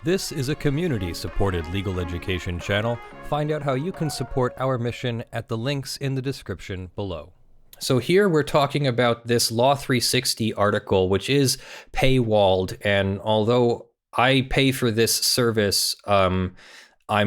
This is a community-supported legal education channel. Find out how you can support our mission at the links in the description below. So here we're talking about this Law 360 article, which is paywalled, and although I pay for this service, I'm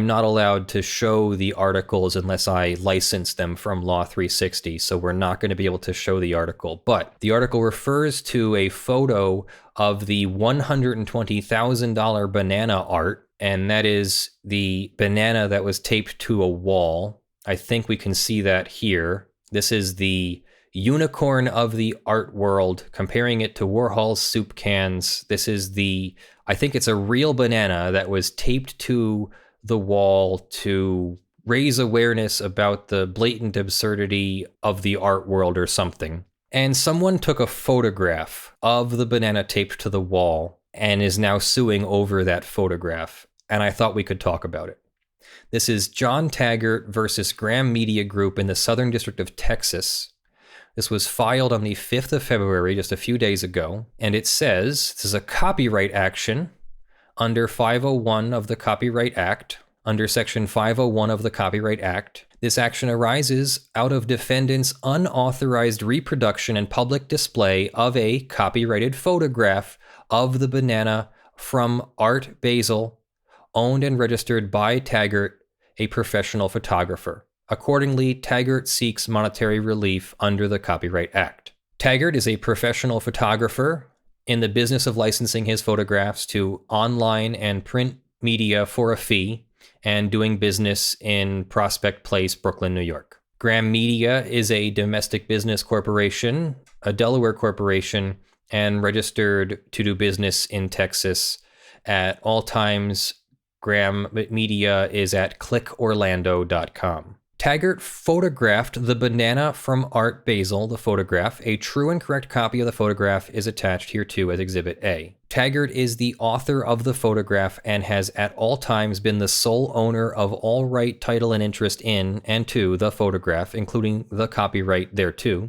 not allowed to show the articles unless I license them from Law 360, so we're not going to be able to show the article. But the article refers to a photo of the $120,000 banana art, and that is the banana that was taped to a wall. I think we can see that here. This is the unicorn of the art world, comparing it to Warhol's soup cans. This is I think it's a real banana that was taped to the wall to raise awareness about the blatant absurdity of the art world or something. And someone took a photograph of the banana taped to the wall and is now suing over that photograph. And I thought we could talk about it. This is John Taggart versus Graham Media Group in the Southern District of Texas. This was filed on the 5th of February, just a few days ago. And it says, this is a copyright action under 501 of the Copyright Act, under Section 501 of the Copyright Act. This action arises out of defendant's unauthorized reproduction and public display of a copyrighted photograph of the banana from Art Basel, owned and registered by Taggart, a professional photographer. Accordingly, Taggart seeks monetary relief under the Copyright Act. Taggart is a professional photographer in the business of licensing his photographs to online and print media for a fee and doing business in Prospect Place, Brooklyn, New York. Graham Media is a domestic business corporation, a Delaware corporation, and registered to do business in Texas. At all times, Graham Media is at clickorlando.com. Taggart photographed the banana from Art Basel, the photograph. A true and correct copy of the photograph is attached hereto as Exhibit A. Taggart is the author of the photograph and has at all times been the sole owner of all right, title, and interest in and to the photograph, including the copyright thereto.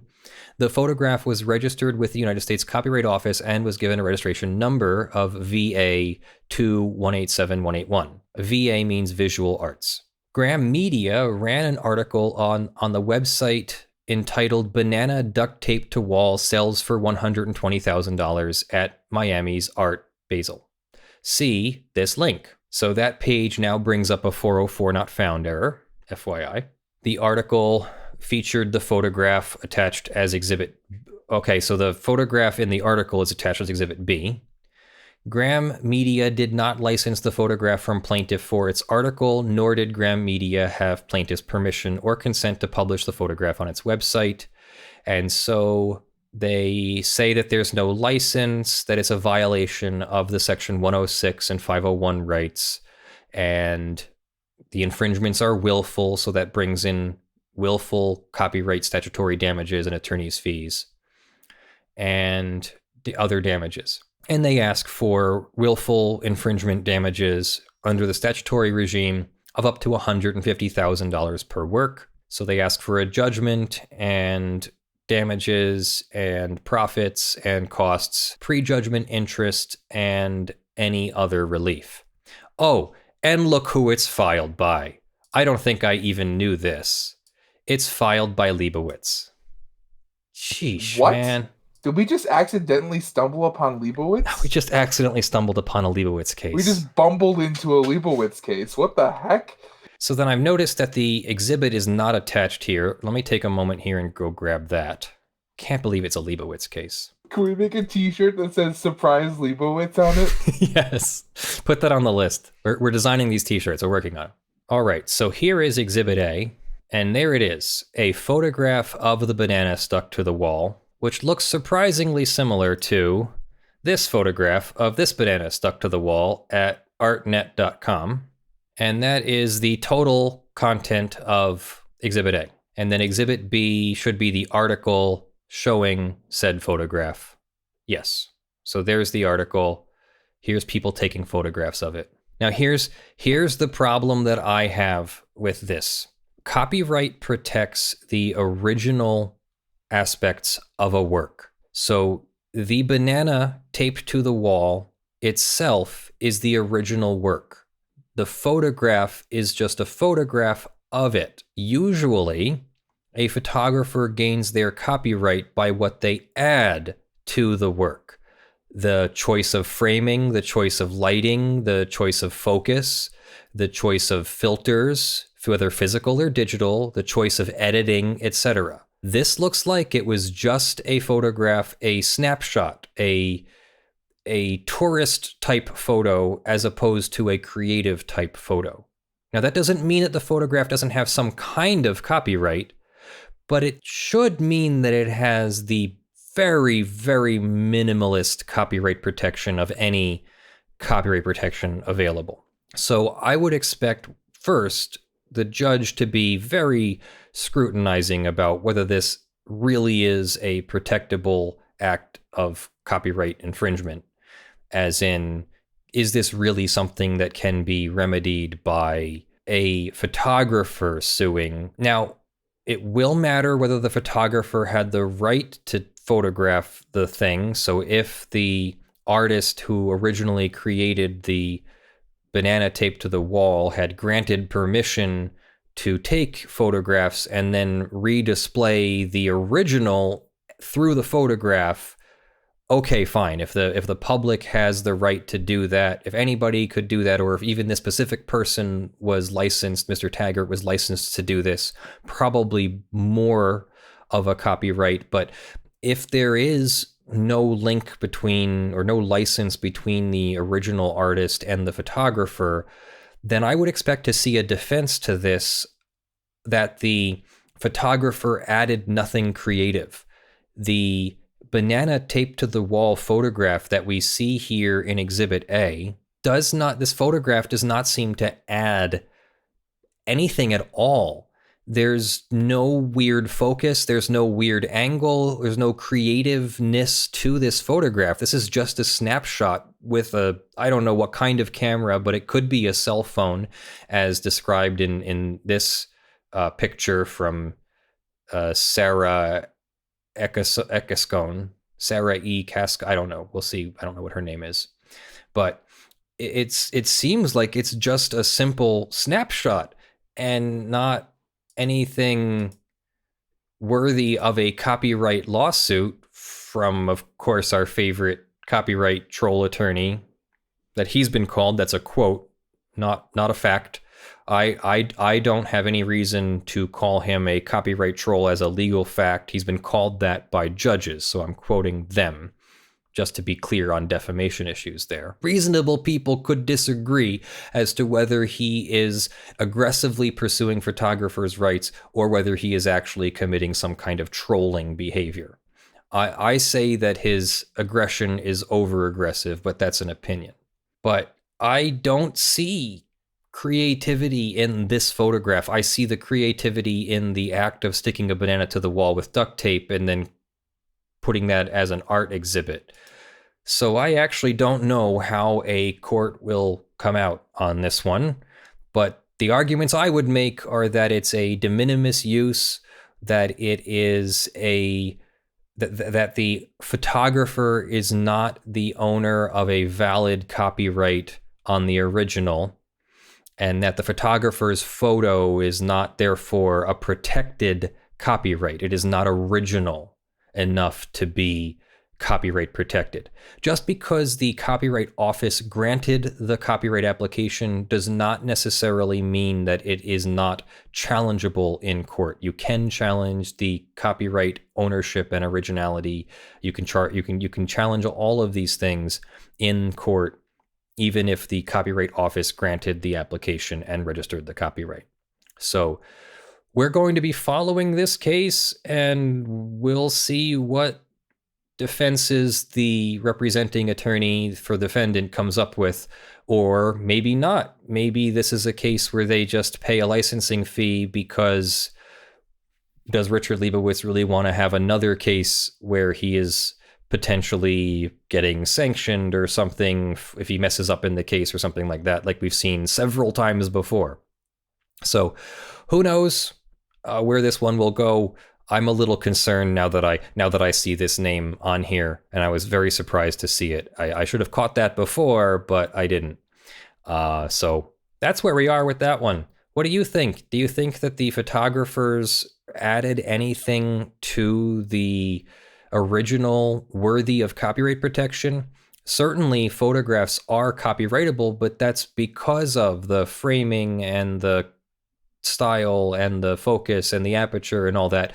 The photograph was registered with the United States Copyright Office and was given a registration number of VA 2187181. VA means Visual Arts. Graham Media ran an article on the website entitled Banana Duct Tape to Wall Sells for $120,000 at Miami's Art Basel. See this link. So that page now brings up a 404 not found error, FYI. The article featured the photograph attached as Exhibit. Okay, so the photograph in the article is attached as Exhibit B. Graham Media did not license the photograph from plaintiff for its article, nor did Graham Media have plaintiff's permission or consent to publish the photograph on its website. And so they say that there's no license, that it's a violation of the Section 106 and 501 rights, and the infringements are willful, so that brings in willful copyright statutory damages and attorney's fees, and the other damages. And they ask for willful infringement damages under the statutory regime of up to $150,000 per work. So they ask for a judgment and damages and profits and costs, pre-judgment interest, and any other relief. Oh, and look who it's filed by. I don't think I even knew this. It's filed by Leibowitz. Sheesh, What? man. Did we just accidentally stumble upon Leibowitz? We just accidentally stumbled upon a Leibowitz case. We just bumbled into a Leibowitz case. What the heck? So then I've noticed that the exhibit is not attached here. Let me take a moment here and go grab that. Can't believe it's a Leibowitz case. Can we make a t-shirt that says Surprise Leibowitz on it? Yes. Put that on the list. We're designing these t-shirts. We're working on it. All right. So here is Exhibit A. And there it is. A photograph of the banana stuck to the wall, which looks surprisingly similar to this photograph of this banana stuck to the wall at artnet.com. And that is the total content of Exhibit A. And then Exhibit B should be the article showing said photograph. Yes. So there's the article. Here's people taking photographs of it. Now here's the problem that I have with this. Copyright protects the original aspects of a work. So the banana taped to the wall itself is the original work. The photograph is just a photograph of it. Usually, a photographer gains their copyright by what they add to the work. The choice of framing, the choice of lighting, the choice of focus, the choice of filters, whether physical or digital, the choice of editing, etc. This looks like it was just a photograph, a snapshot, a tourist type photo as opposed to a creative type photo. Now, that doesn't mean that the photograph doesn't have some kind of copyright, but it should mean that it has the very, very minimalist copyright protection of any copyright protection available. So I would expect first the judge to be very scrutinizing about whether this really is a protectable act of copyright infringement. As in, is this really something that can be remedied by a photographer suing? Now, it will matter whether the photographer had the right to photograph the thing. So if the artist who originally created the banana taped to the wall had granted permission to take photographs and then redisplay the original through the photograph, okay, fine. If the public has the right to do that, if anybody could do that, or if even this specific person was licensed, Mr. Taggart was licensed to do this, probably more of a copyright. But if there is no link between, or no license between the original artist and the photographer, then I would expect to see a defense to this that the photographer added nothing creative. The banana taped to the wall photograph that we see here in Exhibit A this photograph does not seem to add anything at all. There's no weird focus, there's no weird angle, there's no creativeness to this photograph. This is just a snapshot with I don't know what kind of camera, but it could be a cell phone, as described in this picture from Sarah Ekascone, Sarah E. Kask. I don't know. We'll see. I don't know what her name is, but it seems like it's just a simple snapshot and not anything worthy of a copyright lawsuit from, of course, our favorite copyright troll attorney that he's been called. That's a quote, not a fact. I don't have any reason to call him a copyright troll as a legal fact. He's been called that by judges, so I'm quoting them, just to be clear on defamation issues there. Reasonable people could disagree as to whether he is aggressively pursuing photographers' rights or whether he is actually committing some kind of trolling behavior. I say that his aggression is over-aggressive, but that's an opinion. But I don't see creativity in this photograph. I see the creativity in the act of sticking a banana to the wall with duct tape and then putting that as an art exhibit. So I actually don't know how a court will come out on this one, but the arguments I would make are that it's a de minimis use, that it is that the photographer is not the owner of a valid copyright on the original, and that the photographer's photo is not therefore a protected copyright. It is not original enough to be copyright protected. Just because the Copyright Office granted the copyright application does not necessarily mean that it is not challengeable in court. You can challenge the copyright ownership and originality. You can challenge all of these things in court, even if the Copyright Office granted the application and registered the copyright. So we're going to be following this case, and we'll see what defenses the representing attorney for the defendant comes up with, or maybe not. Maybe this is a case where they just pay a licensing fee because does Richard Leibowitz really want to have another case where he is potentially getting sanctioned or something if he messes up in the case or something like that, like we've seen several times before. So who knows where this one will go. I'm a little concerned now that I see this name on here, and I was very surprised to see it. I should have caught that before, but I didn't. So that's where we are with that one. What do you think? Do you think that the photographers added anything to the original worthy of copyright protection? Certainly, photographs are copyrightable, but that's because of the framing and the style and the focus and the aperture and all that,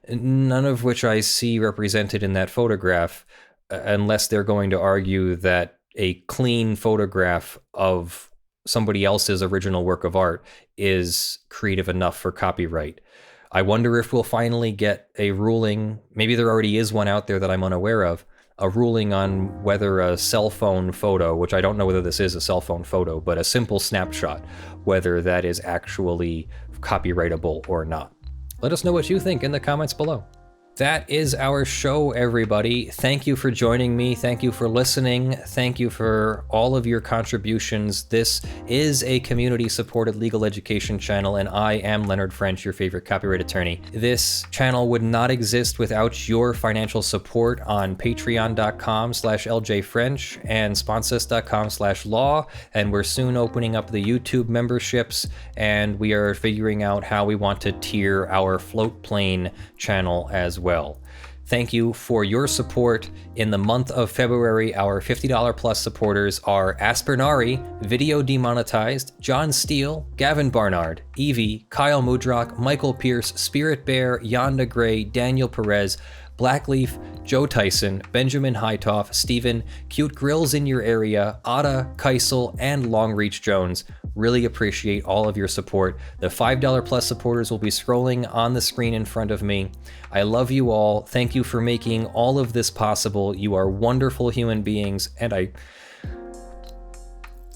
none of which I see represented in that photograph, unless they're going to argue that a clean photograph of somebody else's original work of art is creative enough for copyright. I wonder if we'll finally get a ruling. Maybe there already is one out there that I'm unaware of, a ruling on whether a cell phone photo, which I don't know whether this is a cell phone photo, but a simple snapshot, whether that is actually copyrightable or not. Let us know what you think in the comments below. That is our show, everybody. Thank you for joining me. Thank you for listening. Thank you for all of your contributions. This is a community-supported legal education channel, and I am Leonard French, your favorite copyright attorney. This channel would not exist without your financial support on patreon.com/ljfrench and sponsors.com/law, and we're soon opening up the YouTube memberships, and we are figuring out how we want to tier our float plane channel as well. Thank you for your support. In the month of February, our $50 plus supporters are Aspernari, Video Demonetized, John Steele, Gavin Barnard, Eevi, Kyle Mudrak, Michael Pearce, Spirit Bear, Jan Negrey, Daniel Perez, Blackleaf, Joe Tyson, Benjamin Hitov, Stephen, Cute Grills in Your Area, Ottah, Kysal, and Longreach Jones. Really appreciate all of your support. The $5 plus supporters will be scrolling on the screen in front of me. I love you all. Thank you for making all of this possible. You are wonderful human beings, and I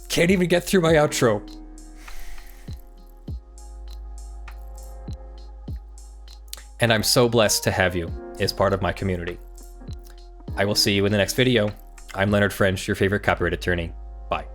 can't even get through my outro. And I'm so blessed to have you as part of my community. I will see you in the next video. I'm Leonard French, your favorite copyright attorney. Bye.